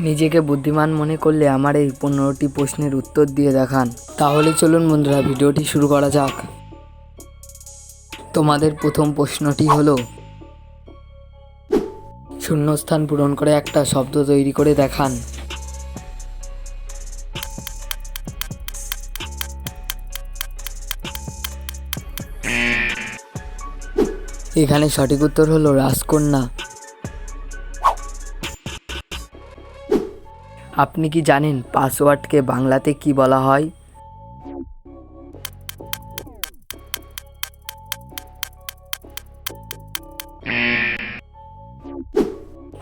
নিজেকে বুদ্ধিমান মনে করলে আমার এই 15টি প্রশ্নের উত্তর দিয়ে দেখান। তাহলে চলুন বন্ধুরা, ভিডিওটি শুরু করা যাক। তোমাদের প্রথম প্রশ্নটি হলো, শূন্যস্থান পূরণ করে একটা শব্দ তৈরি করে দেখান। এখানে সঠিক উত্তর হলো রাজকন্যা। আপনি কি জানেন পাসওয়ার্ডকে বাংলাতে কি বলা হয়?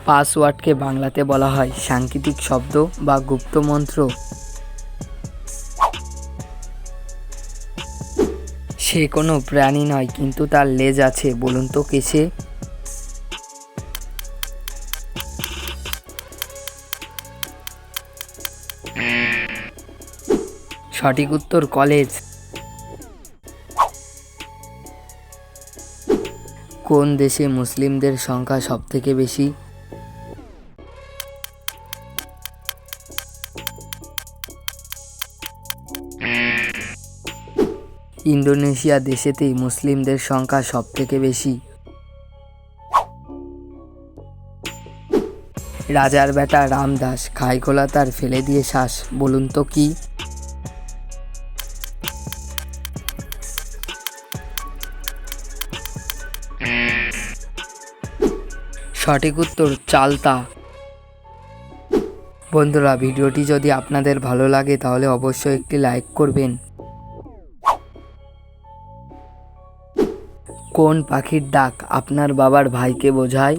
পাসওয়ার্ডকে বাংলাতে বলা হয় সাংকেতিক শব্দ বা গুপ্ত মন্ত্র। সে কোনো প্রাণী নয়, কিন্তু তার লেজ আছে। বলুন তো কে সে? সঠিক উত্তর কলেজ। কোন দেশে মুসলিমদের সংখ্যা সবথেকে বেশি? ইন্দোনেশিয়া দেশেতেই মুসলিমদের সংখ্যা সবথেকে বেশি। রাজার বেটা রামদাস খাই খোলা তার ফেলে দিয়ে শ্বাস। বলুন তো কি? সঠিক উত্তর চালতা। বন্ধুরা, ভিডিওটি যদি আপনাদের ভালো লাগে তাহলে অবশ্যই একটি লাইক করবেন। কোন পাখির ডাক আপনার বাবার ভাইকে বোঝায়?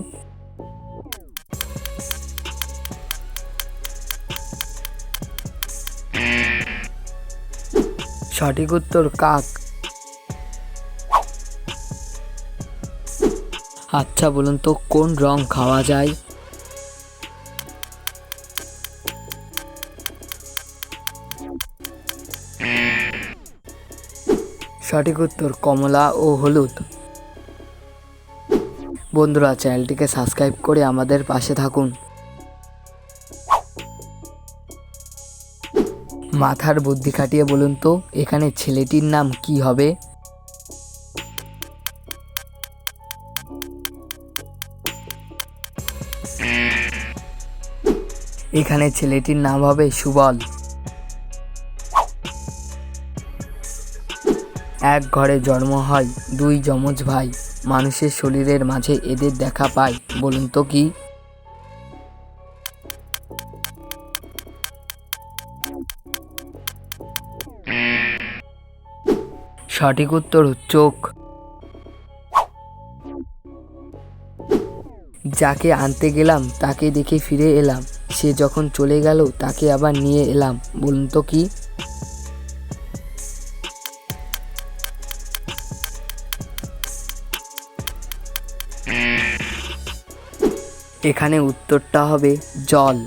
সঠিক উত্তর কাক। আচ্ছা বলুন তো, কোন রং খাওয়া যায়? সঠিক উত্তর কমলা ও হলুদ। বন্ধুরা, চ্যানেলটিকে সাবস্ক্রাইব করে আমাদের পাশে থাকুন। মাথার বুদ্ধি খাটিয়ে বলুন তো, এখানে ছেলেটির নাম কি হবে? এখানে ছেলেটির নাম হবে সুবল। এক ঘরে জন্ম হয় দুই যমজ ভাই, মানুষের শরীরের মাঝে এদের দেখা পায়। বলুন তো কি? সঠিক উত্তর চোখ। যাকে আনতে গেলাম তাকে দেখে ফিরে এলাম, সে যখন চলে গেল তাকে আবার নিয়ে এলাম। বলুন তো কি? এখানে উত্তরটা হবে জল।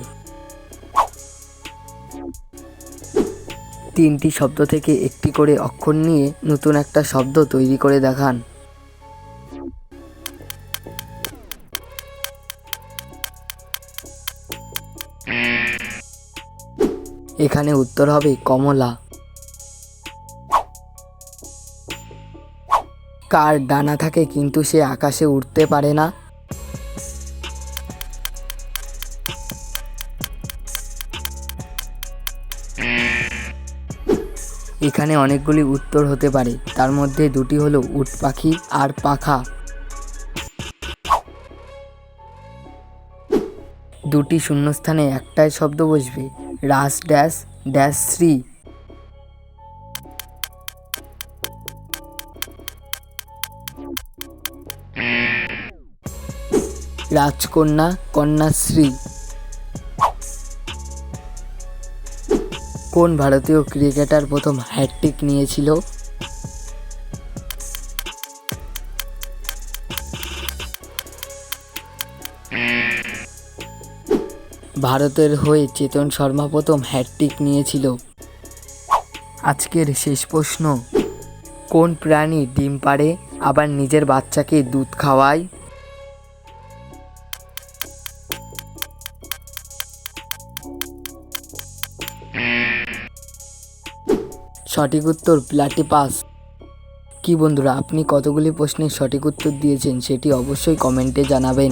তিনটি শব্দ থেকে একটি করে অক্ষর নিয়ে নতুন একটা শব্দ তৈরি করে দেখান। এখানে উত্তর হবে কমলা। কার ডানা থাকে কিন্তু সে আকাশে উড়তে পারে না? এখানে অনেকগুলি উত্তর হতে পারে, তার মধ্যে দুটি হলো উট পাখি আর পাখা। দুটি শূন্যস্থানে একটাই শব্দ বসবে, রাস ড্যাশ ড্যাশ শ্রী। রাজকন্যা কন্যাশ্রী। কোন ভারতীয় ক্রিকেটার প্রথম হ্যাটট্রিক নিয়েছিল? ভারতের হয়ে চেতন শর্মা প্রথম হ্যাটট্রিক নিয়েছিল। আজকের শেষ প্রশ্ন, কোন প্রাণী ডিম পাড়ে আবার নিজের বাচ্চাকে দুধ খাওয়ায়? সঠিক উত্তর প্লাটিপাস। কি বন্ধুরা, আপনি কতগুলি প্রশ্নের সঠিক উত্তর দিয়েছেন সেটি অবশ্যই কমেন্টে জানাবেন।